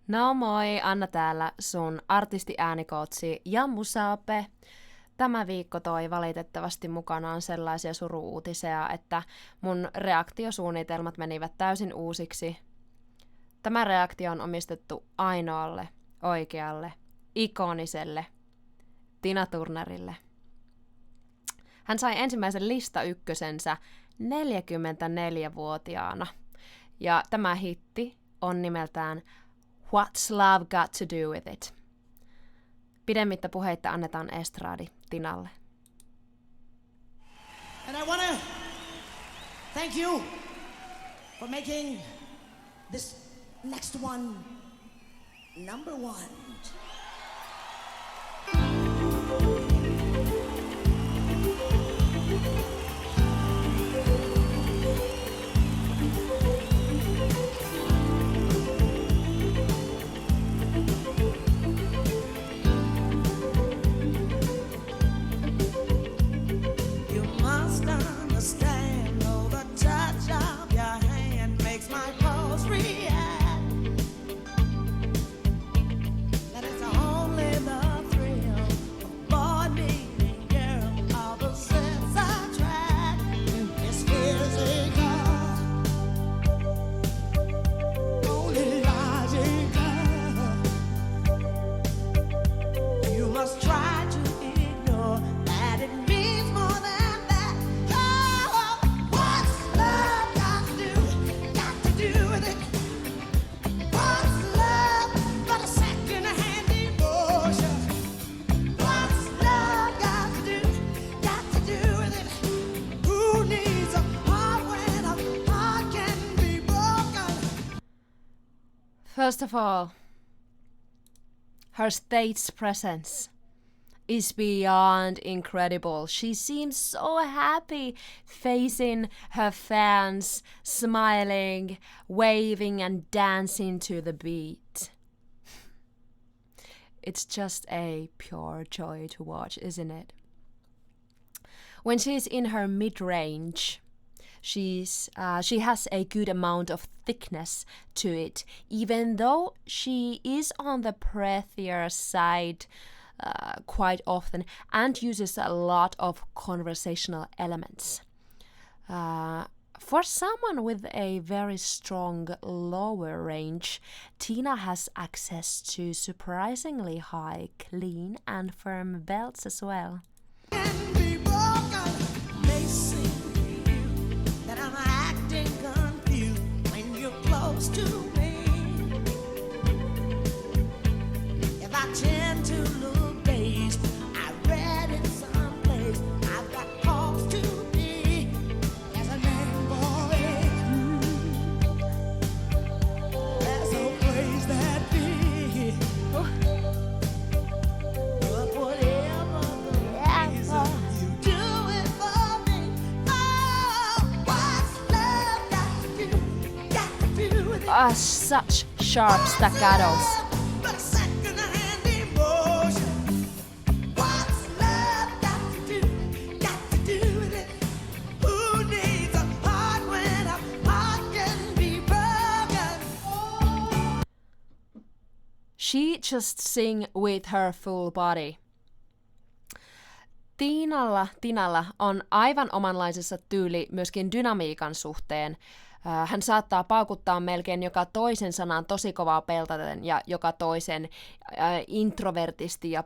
No moi, Anna täällä, sun artistiäänikoutsi ja musaape. Tämä viikko toi valitettavasti mukanaan sellaisia suru-uutisia, että mun reaktiosuunnitelmat menivät täysin uusiksi. Tämä reaktio on omistettu ainoalle, oikealle, ikoniselle Tina Turnerille. Hän sai ensimmäisen listaykkösensä 44-vuotiaana, ja tämä hitti on nimeltään What's Love Got to Do With It? Pidemmittä puheitta annetaan estraadi Tinalle. And I want to thank you for making this next one number one. First of all, her stage presence is beyond incredible. She seems so happy facing her fans, smiling, waving and dancing to the beat. It's just a pure joy to watch, isn't it? When she's in her mid-range, she has a good amount of thickness to it, even though she is on the breathier side quite often and uses a lot of conversational elements. For someone with a very strong lower range, Tina has access to surprisingly high, clean and firm belts as well. To me, if I tend to look based, I read it someplace. I've got cause to be as a man boy. There's no place that be. But whatever the reason, you do it for me. Oh, what's love got to do? Got to do with it. Such sharp staccatos. She just sing with her full body. Tinalla on aivan omanlaisessa tyyli myöskin dynamiikan suhteen. Hän saattaa paukuttaa melkein joka toisen sanan tosi kovaa peltaten ja joka toisen introvertisti ja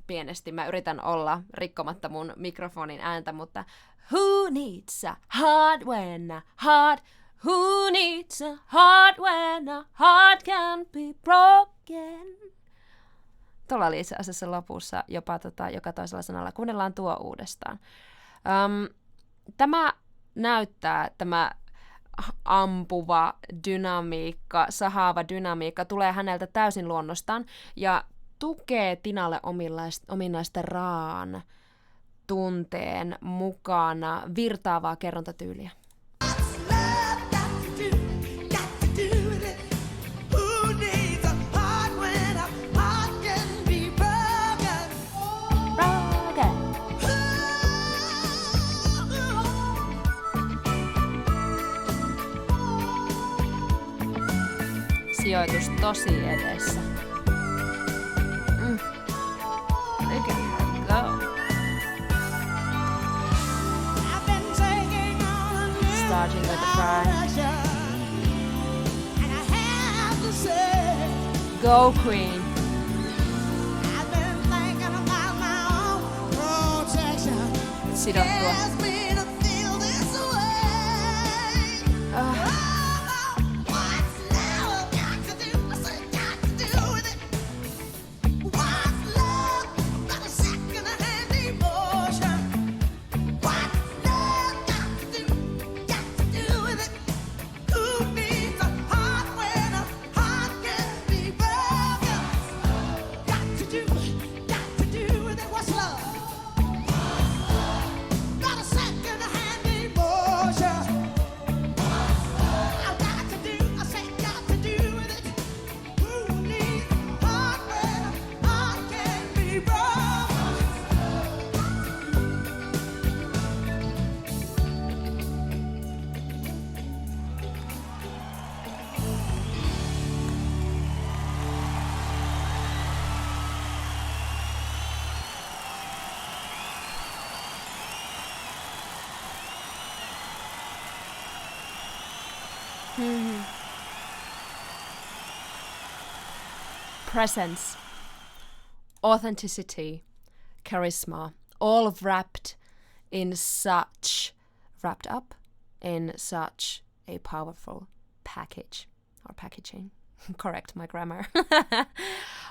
pienesti. Mä yritän olla rikkomatta mun mikrofonin ääntä, mutta who needs a heart when a heart? Who needs a heart when a heart can be broken? Tuolla oli itse asiassa lopussa jopa joka toisella sanalla. Kuunnellaan tuo uudestaan. Tämä näyttää, tämä ampuva dynamiikka, sahaava dynamiikka tulee häneltä täysin luonnostaan ja tukee Tinalle ominaista raan tunteen mukana virtaavaa kerrontatyyliä. sijoitus suoritus tosi edessä. Look at her go. I've been taking on a new Starting with the front. direction, and I have to say, Go queen. I've been thinking about my own protection. It Sidottua. scares me to feel this way. Oh, what's love got to do? What's it got to do with it? What's love but a second-hand emotion? What's love got to do with it? Who needs a heart when a heart can be broken? Got to do with it. What's love? Not a second-hand emotion. I've got to do, I say got to do with it. Who needs a heart when a heart can be broken? Presence, authenticity, charisma, all wrapped up in such a powerful package or packaging. Correct my grammar.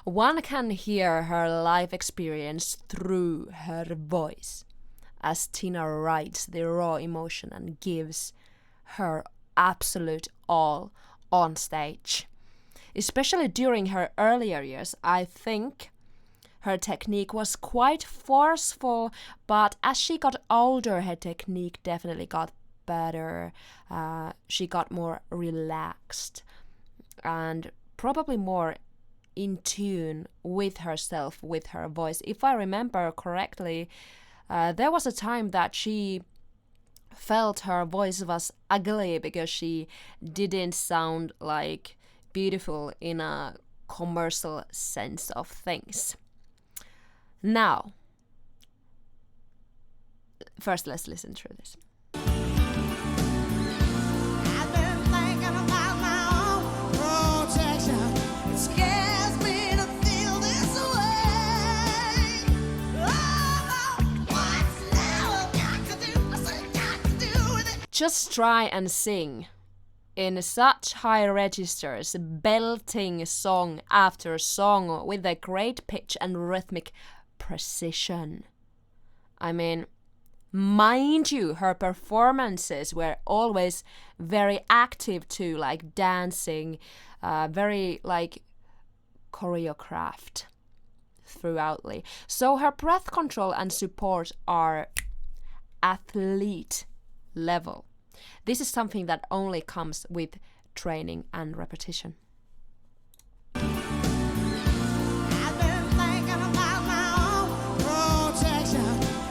One can hear her life experience through her voice as Tina writes the raw emotion and gives her absolute all on stage. Especially during her earlier years, I think her technique was quite forceful, but as she got older, her technique definitely got better. She got more relaxed and probably more in tune with herself, with her voice. If I remember correctly, there was a time that she felt her voice was ugly because she didn't sound like beautiful in a commercial sense of things. Now, first let's listen through this. I've been thinking about my own protection. It scares me to feel this way. Oh, what's love got to do? What's it got to do with it? Just try and sing in such high registers, belting song after song with a great pitch and rhythmic precision. I mean, mind you, her performances were always very active too, like dancing, very like choreographed throughoutly. So her breath control and support are athlete level. This is something that only comes with training and repetition. I've been thinking about my own protection.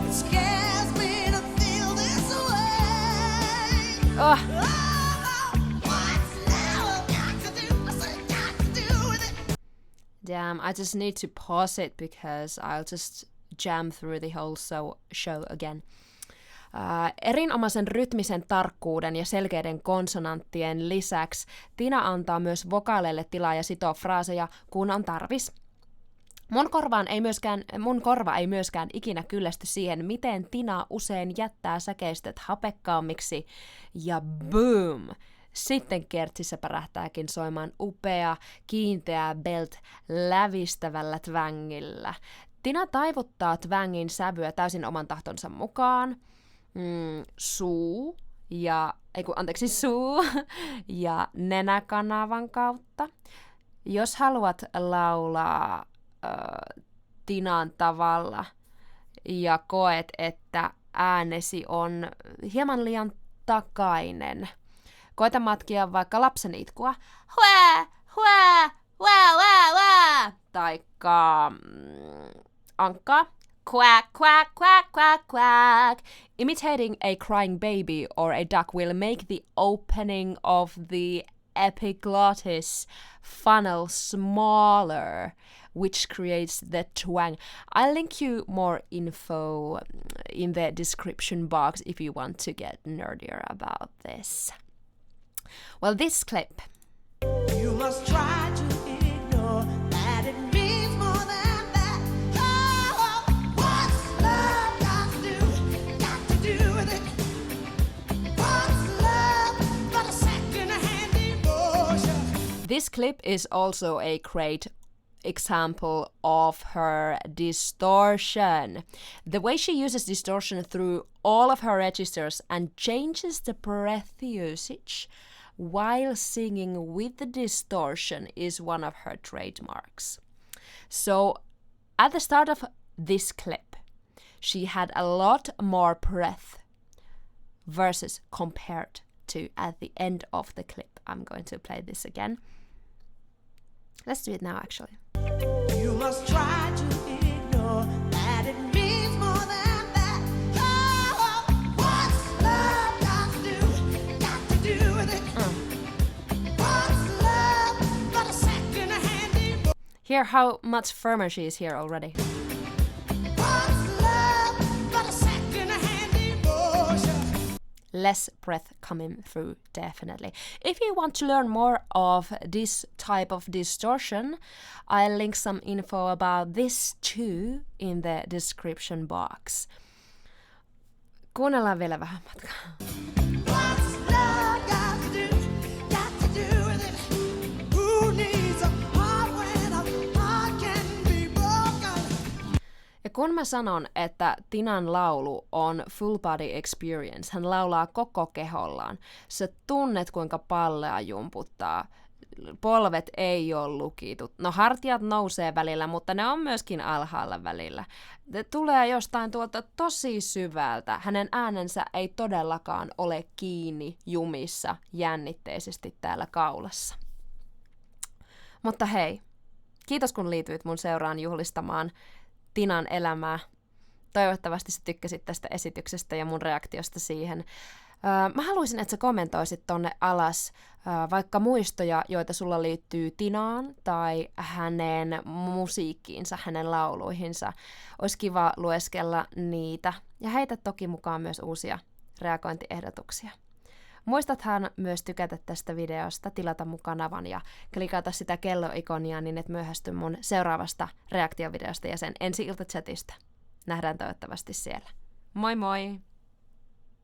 It scares me to feel this way. Ugh. Oh, what's love got to do? What's it got to do with it? Damn, I just need to pause it because I'll just jam through the whole show again. Erinomaisen rytmisen tarkkuuden ja selkeiden konsonanttien lisäksi Tina antaa myös vokaaleille tilaa ja sitoo fraaseja, kun on tarvis. Mun korva ei myöskään ikinä kyllästy siihen, miten Tina usein jättää säkeistöt hapekkaammiksi ja boom! Sitten kertsissä pärähtääkin soimaan upea, kiinteä belt lävistävällä twängillä. Tina taivuttaa twängin sävyä täysin oman tahtonsa mukaan. Suu ja nenäkanavan kautta. Jos haluat laulaa Tinan tavalla ja koet, että äänesi on hieman liian takainen, koeta matkia vaikka lapsen itkua. Huää, huää, huää, huää, huää. Taikka ankkaa. Quack, quack, quack, quack, quack. Imitating a crying baby or a duck will make the opening of the epiglottis funnel smaller, which creates the twang. I'll link you more info in the description box if you want to get nerdier about this. Well, this clip. You must try to ignore that it means more than that. Oh, what's love got to do with it? What's love but a second-hand emotion? This clip is also a great example of her distortion. The way she uses distortion through all of her registers and changes the breath usage while singing with the distortion is one of her trademarks. So at the start of this clip, she had a lot more breath versus compared to at the end of the clip. I'm going to play this again. Let's do it now, actually. You must try to ignore that it means more than that. Oh, what's love got to do with it? What's love but a second-hand emotion? Hear how much firmer she is here already. What's love but a second-hand emotion? Less breath coming through, definitely. If you want to learn more of this type of distortion, I'll link some info about this too in the description box. Kuunnellaan vielä vähän matkaa. What's love got to do with it? Who needs a heart when a heart can be broken? Ja kun mä sanon, että Tinan laulu on full body experience, hän laulaa koko kehollaan. Sä tunnet, kuinka pallea jumputtaa. Polvet ei ole lukitut. No hartiat nousee välillä, mutta ne on myöskin alhaalla välillä. Ne tulee jostain tuolta tosi syvältä. Hänen äänensä ei todellakaan ole kiinni jumissa jännitteisesti täällä kaulassa. Mutta hei, kiitos kun liityit mun seuraan juhlistamaan Tinan elämää. Toivottavasti sä tykkäsit tästä esityksestä ja mun reaktiosta siihen. Mä haluaisin, että sä kommentoisit tonne alas vaikka muistoja, joita sulla liittyy Tinaan tai hänen musiikkiinsa, hänen lauluihinsa. Olisi kiva lueskella niitä ja heitä toki mukaan myös uusia reagointiehdotuksia. Muistathan myös tykätä tästä videosta, tilata mun kanavan ja klikata sitä kelloikonia niin et myöhästy mun seuraavasta reaktiovideosta ja sen ensi-iltachatista. Nähdään toivottavasti siellä. Moi moi!